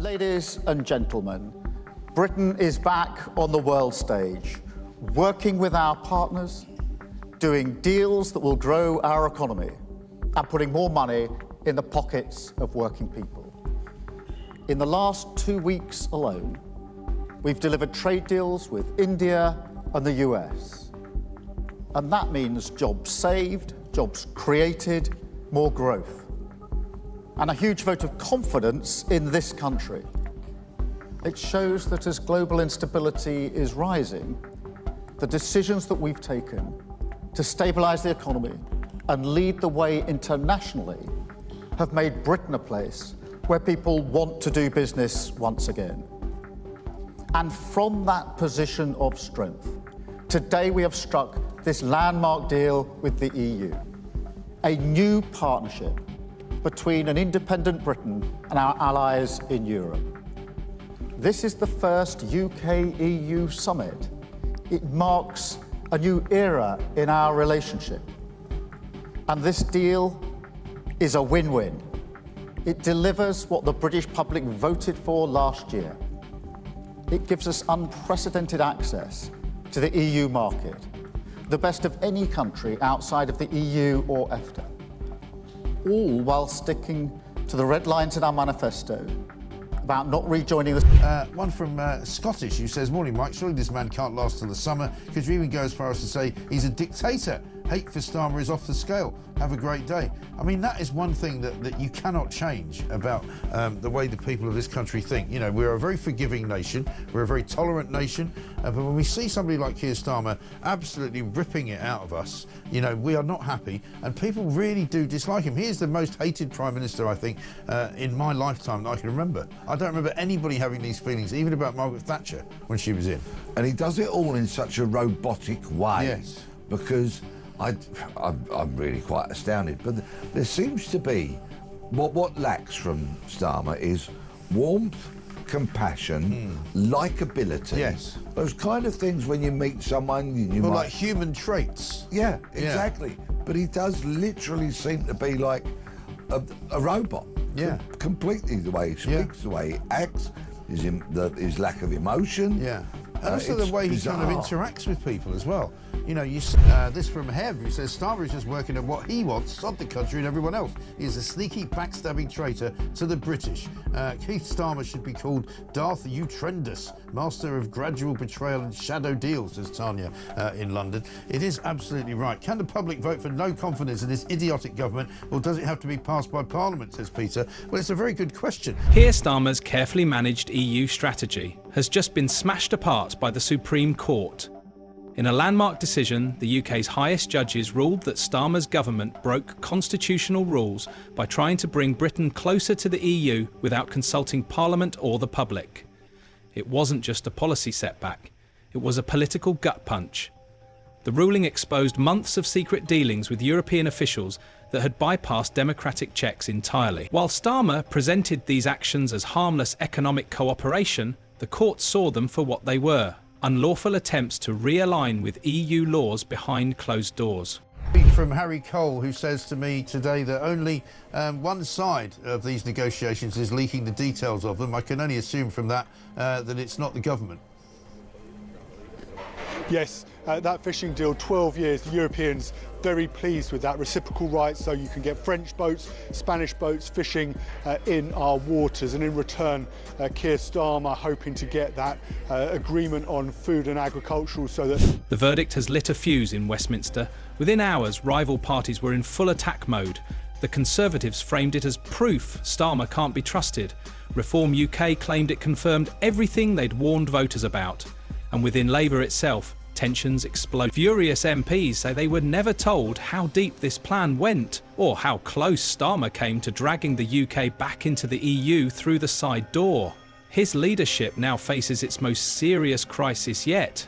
Ladies and gentlemen, Britain is back on the world stage, working with our partners, doing deals that will grow our economy and putting more money in the pockets of working people. In the last 2 weeks alone, we've delivered trade deals with India and the US. And that means jobs saved, jobs created, more growth, and a huge vote of confidence in this country. It shows that as global instability is rising, the decisions that we've taken to stabilise the economy and lead the way internationally have made Britain a place where people want to do business once again. And from that position of strength, today we have struck this landmark deal with the EU, a new partnership between an independent Britain and our allies in Europe. This is the first UK-EU summit. It marks a new era in our relationship. And this deal is a win-win. It delivers what the British public voted for last year. It gives us unprecedented access to the EU market, the best of any country outside of the EU or EFTA, all while sticking to the red lines in our manifesto about not rejoining the... One from Scottish who says, "Morning, Mike. Surely this man can't last till the summer. Could you even go as far as to say he's a dictator? Hate for Starmer is off the scale. Have a great day." I mean, that is one thing that you cannot change about the way the people of this country think. You know, we're a very forgiving nation. We're a very tolerant nation. But when we see somebody like Keir Starmer absolutely ripping it out of us, you know, we are not happy. And people really do dislike him. He is the most hated Prime Minister, I think, in my lifetime that I can remember. I don't remember anybody having these feelings, even about Margaret Thatcher when she was in. And he does it all in such a robotic way. Yes. Because I'm really quite astounded. But there seems to be, what lacks from Starmer is warmth, compassion, likability. Yes. Those kind of things when you meet someone you Well, might... like human traits. Yeah, exactly. But he does literally seem to be like a robot. Yeah. Completely, the way he speaks, the way he acts, his lack of emotion. Yeah. And also the way he kind of interacts with people as well. You know, you see this from Hev, who says Starmer is just working on what he wants, sod the country and everyone else. He is a sneaky, backstabbing traitor to the British. Keith Starmer should be called Darth Utrendus, master of gradual betrayal and shadow deals, says Tanya in London. It is absolutely right. Can the public vote for no confidence in this idiotic government, or does it have to be passed by Parliament, says Peter? Well, it's a very good question. Keir Starmer's carefully managed EU strategy has just been smashed apart by the Supreme Court. In a landmark decision, the UK's highest judges ruled that Starmer's government broke constitutional rules by trying to bring Britain closer to the EU without consulting Parliament or the public. It wasn't just a policy setback, it was a political gut punch. The ruling exposed months of secret dealings with European officials that had bypassed democratic checks entirely. While Starmer presented these actions as harmless economic cooperation, the court saw them for what they were: unlawful attempts to realign with EU laws behind closed doors. From Harry Cole, who says to me today that only one side of these negotiations is leaking the details of them. I can only assume from that that it's not the government. Yes, that fishing deal, 12 years, the Europeans very pleased with that. Reciprocal rights, so you can get French boats, Spanish boats fishing in our waters. And in return, Keir Starmer hoping to get that agreement on food and agricultural so that... The verdict has lit a fuse in Westminster. Within hours, rival parties were in full attack mode. The Conservatives framed it as proof Starmer can't be trusted. Reform UK claimed it confirmed everything they'd warned voters about. And within Labour itself, tensions explode. Furious MPs say they were never told how deep this plan went, or how close Starmer came to dragging the UK back into the EU through the side door. His leadership now faces its most serious crisis yet.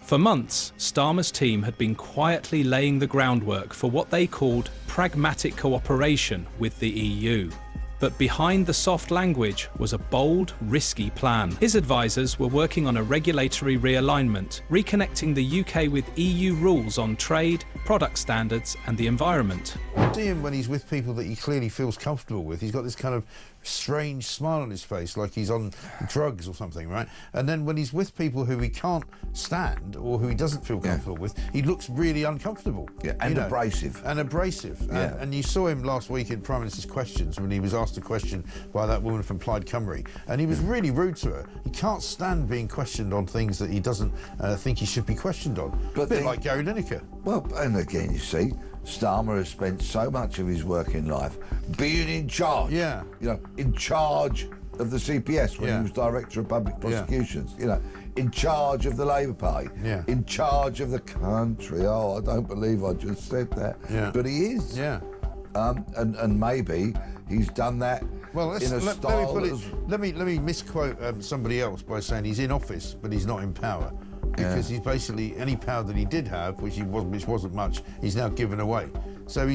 For months, Starmer's team had been quietly laying the groundwork for what they called pragmatic cooperation with the EU. But behind the soft language was a bold, risky plan. His advisors were working on a regulatory realignment, reconnecting the UK with EU rules on trade, product standards and the environment. see him when he's with people that he clearly feels comfortable with. He's got this kind of strange smile on his face, like he's on drugs or something, right? And then when he's with people who he can't stand or who he doesn't feel comfortable with, he looks really uncomfortable. Yeah, and abrasive. And abrasive. Yeah. And you saw him last week in Prime Minister's Questions when he was asked a question by that woman from Plaid Cymru, and he was really rude to her. He can't stand being questioned on things that he doesn't think he should be questioned on. But a bit like Gary Lineker. Well, and again, you see, Starmer has spent so much of his working life being in charge. Yeah. You know, in charge of the CPS when Yeah. he was Director of Public Yeah. Prosecutions. You know, in charge of the Labour Party. Yeah. In charge of the country. Oh, I don't believe I just said that. Yeah. But he is. Yeah. And maybe he's done that Well, in a let me style put it. that's- Let me misquote somebody else by saying he's in office, but he's not in power, because he's basically any power that he did have, which wasn't much, he's now given away. So he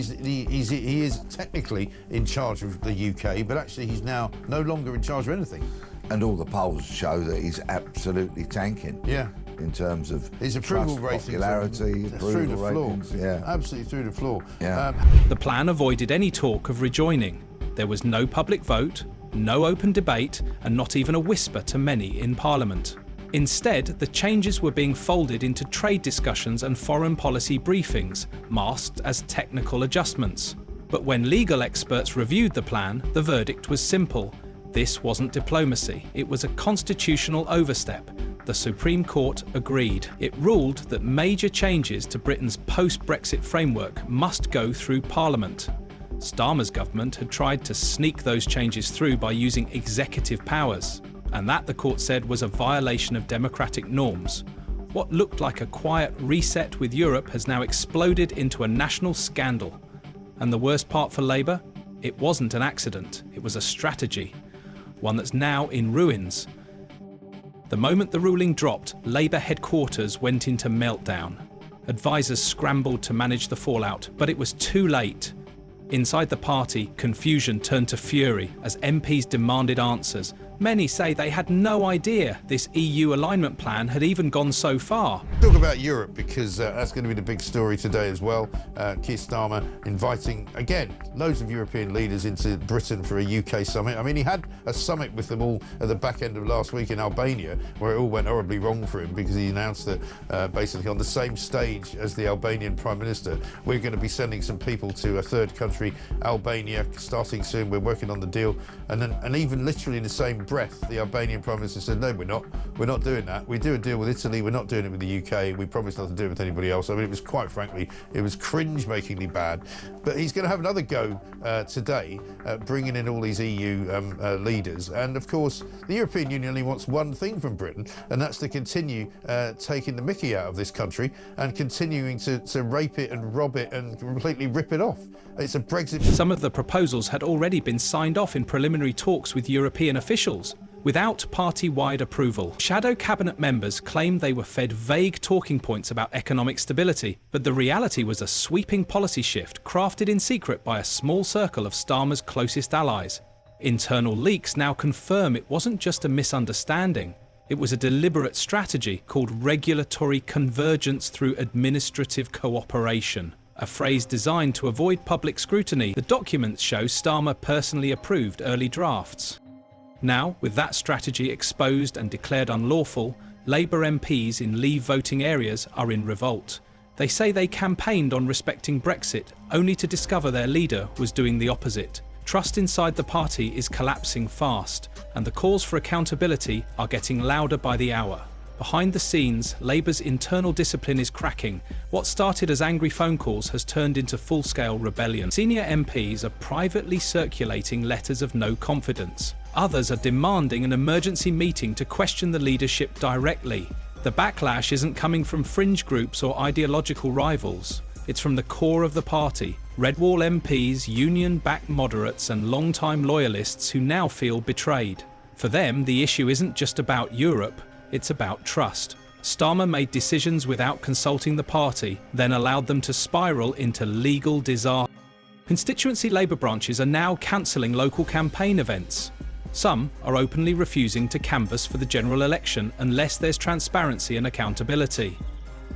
is technically in charge of the UK, but actually he's now no longer in charge of anything. And all the polls show that he's absolutely tanking. Yeah. In terms of His approval trust, ratings popularity, are through the approval floor. ratings. Yeah. Absolutely through the floor. Yeah. The plan avoided any talk of rejoining. There was no public vote, no open debate, and not even a whisper to many in Parliament. Instead, the changes were being folded into trade discussions and foreign policy briefings, masked as technical adjustments. But when legal experts reviewed the plan, the verdict was simple. This wasn't diplomacy, it was a constitutional overstep. The Supreme Court agreed. It ruled that major changes to Britain's post-Brexit framework must go through Parliament. Starmer's government had tried to sneak those changes through by using executive powers, and that, the court said, was a violation of democratic norms. What looked like a quiet reset with Europe has now exploded into a national scandal. And the worst part for Labour? It wasn't an accident, it was a strategy, one that's now in ruins. The moment the ruling dropped, Labour headquarters went into meltdown. Advisers scrambled to manage the fallout, but it was too late. Inside the party, confusion turned to fury as MPs demanded answers. Many say they had no idea this EU alignment plan had even gone so far. Talk about Europe, because that's going to be the big story today as well. Keir Starmer inviting, again, loads of European leaders into Britain for a UK summit. I mean, he had a summit with them all at the back end of last week in Albania, where it all went horribly wrong for him, because he announced that basically on the same stage as the Albanian Prime Minister, we're going to be sending some people to a third country, Albania, starting soon. We're working on the deal. And even literally in the same breath, the Albanian Prime Minister said, no, we're not doing that. We do a deal with Italy, we're not doing it with the UK, we promise not to do it with anybody else. I mean, it was, quite frankly, it was cringe-makingly bad. But he's going to have another go today, bringing in all these EU leaders. And of course, the European Union only wants one thing from Britain, and that's to continue taking the mickey out of this country and continuing to rape it and rob it and completely rip it off. It's a Brexit. Some of the proposals had already been signed off in preliminary talks with European officials, without party-wide approval. Shadow cabinet members claimed they were fed vague talking points about economic stability, but the reality was a sweeping policy shift crafted in secret by a small circle of Starmer's closest allies. Internal leaks now confirm it wasn't just a misunderstanding. It was a deliberate strategy called regulatory convergence through administrative cooperation. A phrase designed to avoid public scrutiny. The documents show Starmer personally approved early drafts. Now, with that strategy exposed and declared unlawful, Labour MPs in Leave voting areas are in revolt. They say they campaigned on respecting Brexit, only to discover their leader was doing the opposite. Trust inside the party is collapsing fast, and the calls for accountability are getting louder by the hour. Behind the scenes, Labour's internal discipline is cracking. What started as angry phone calls has turned into full-scale rebellion. Senior MPs are privately circulating letters of no confidence. Others are demanding an emergency meeting to question the leadership directly. The backlash isn't coming from fringe groups or ideological rivals. It's from the core of the party. Red Wall MPs, union-backed moderates and long-time loyalists who now feel betrayed. For them, the issue isn't just about Europe. It's about trust. Starmer made decisions without consulting the party, then allowed them to spiral into legal disaster. Constituency Labour branches are now cancelling local campaign events. Some are openly refusing to canvass for the general election unless there's transparency and accountability.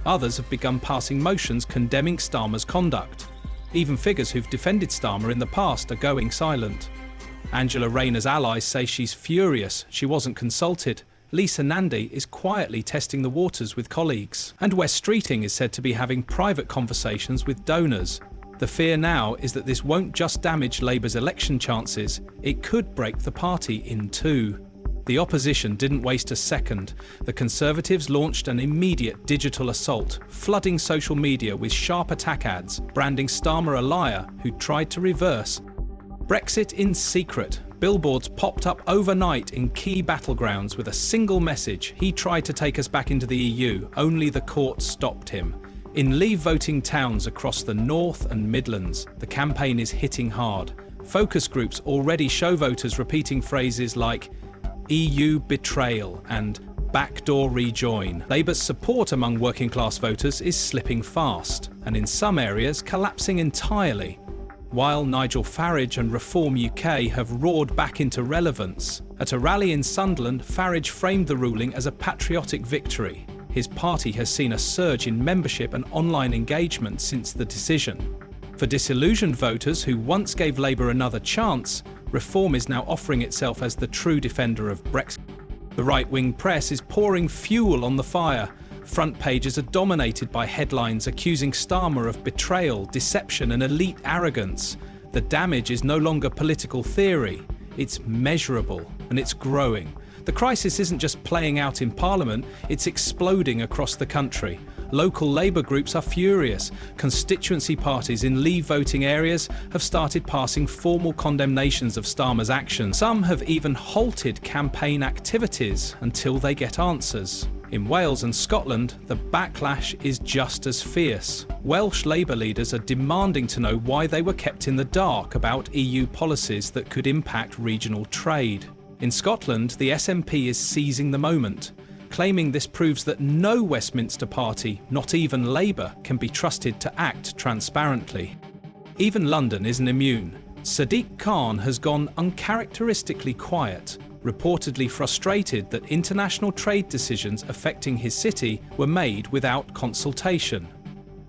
Others have begun passing motions condemning Starmer's conduct. Even figures who've defended Starmer in the past are going silent. Angela Rayner's allies say she's furious she wasn't consulted. Lisa Nandy is quietly testing the waters with colleagues. And Wes Streeting is said to be having private conversations with donors. The fear now is that this won't just damage Labour's election chances, it could break the party in two. The opposition didn't waste a second. The Conservatives launched an immediate digital assault, flooding social media with sharp attack ads, branding Starmer a liar who tried to reverse Brexit in secret. Billboards popped up overnight in key battlegrounds with a single message: he tried to take us back into the EU, only the court stopped him. In Leave voting towns across the North and Midlands, the campaign is hitting hard. Focus groups already show voters repeating phrases like EU betrayal and backdoor rejoin. Labour's support among working class voters is slipping fast, and in some areas collapsing entirely. While Nigel Farage and Reform UK have roared back into relevance, at a rally in Sunderland, Farage framed the ruling as a patriotic victory. His party has seen a surge in membership and online engagement since the decision. For disillusioned voters who once gave Labour another chance, Reform is now offering itself as the true defender of Brexit. The right-wing press is pouring fuel on the fire. Front pages are dominated by headlines accusing Starmer of betrayal, deception and elite arrogance. The damage is no longer political theory, it's measurable and it's growing. The crisis isn't just playing out in Parliament, it's exploding across the country. Local Labour groups are furious. Constituency parties in Leave voting areas have started passing formal condemnations of Starmer's actions. Some have even halted campaign activities until they get answers. In Wales and Scotland, the backlash is just as fierce. Welsh Labour leaders are demanding to know why they were kept in the dark about EU policies that could impact regional trade. In Scotland, the SNP is seizing the moment, claiming this proves that no Westminster party, not even Labour, can be trusted to act transparently. Even London isn't immune. Sadiq Khan has gone uncharacteristically quiet, reportedly frustrated that international trade decisions affecting his city were made without consultation.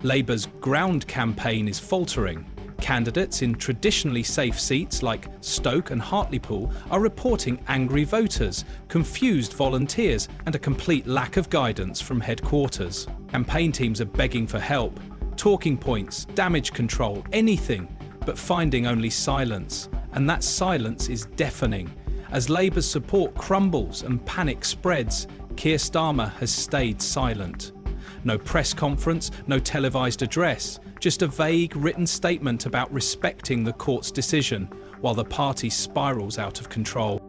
Labour's ground campaign is faltering. Candidates in traditionally safe seats like Stoke and Hartlepool are reporting angry voters, confused volunteers and a complete lack of guidance from headquarters. Campaign teams are begging for help, talking points, damage control, anything, but finding only silence. And that silence is deafening. As Labour's support crumbles and panic spreads, Keir Starmer has stayed silent. No press conference, no televised address, just a vague written statement about respecting the court's decision, while the party spirals out of control.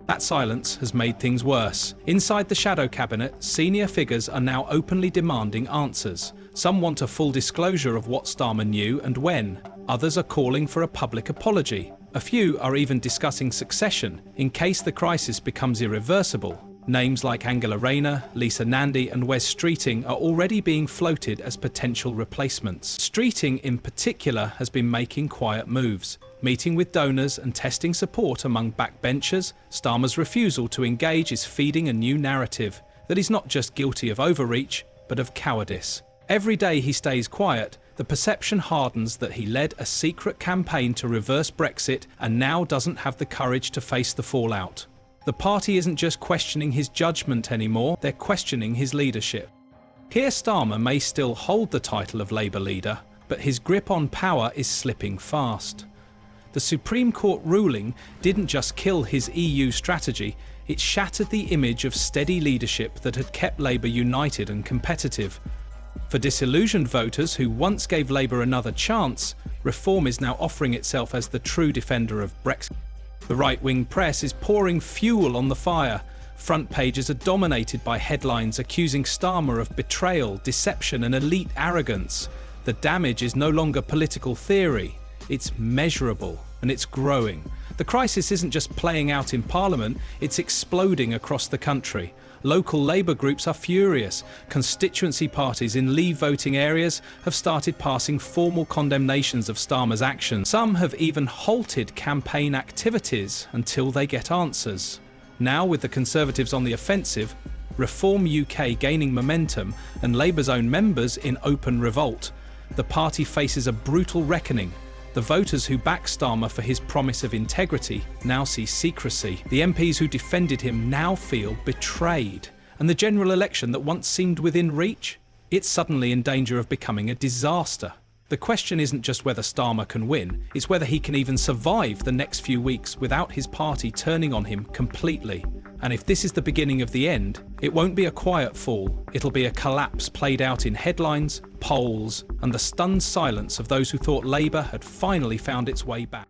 That silence has made things worse. Inside the shadow cabinet, senior figures are now openly demanding answers. Some want a full disclosure of what Starmer knew and when. Others are calling for a public apology. A few are even discussing succession in case the crisis becomes irreversible. Names like Angela Rayner, Lisa Nandy and Wes Streeting are already being floated as potential replacements. Streeting in particular has been making quiet moves, meeting with donors and testing support among backbenchers. Starmer's refusal to engage is feeding a new narrative that he's not just guilty of overreach, but of cowardice. Every day he stays quiet, the perception hardens that he led a secret campaign to reverse Brexit and now doesn't have the courage to face the fallout. The party isn't just questioning his judgment anymore, they're questioning his leadership. Keir Starmer may still hold the title of Labour leader, but his grip on power is slipping fast. The Supreme Court ruling didn't just kill his EU strategy, it shattered the image of steady leadership that had kept Labour united and competitive. For disillusioned voters who once gave Labour another chance, Reform is now offering itself as the true defender of Brexit. The right-wing press is pouring fuel on the fire. Front pages are dominated by headlines accusing Starmer of betrayal, deception and elite arrogance. The damage is no longer political theory, it's measurable and it's growing. The crisis isn't just playing out in Parliament, it's exploding across the country. Local Labour groups are furious. Constituency parties in Leave voting areas have started passing formal condemnations of Starmer's actions. Some have even halted campaign activities until they get answers. Now, with the Conservatives on the offensive, Reform UK gaining momentum and Labour's own members in open revolt, the party faces a brutal reckoning. The voters who back Starmer for his promise of integrity now see secrecy. The MPs who defended him now feel betrayed. And the general election that once seemed within reach? It's suddenly in danger of becoming a disaster. The question isn't just whether Starmer can win, it's whether he can even survive the next few weeks without his party turning on him completely. And if this is the beginning of the end, it won't be a quiet fall, it'll be a collapse played out in headlines, polls, and the stunned silence of those who thought Labour had finally found its way back.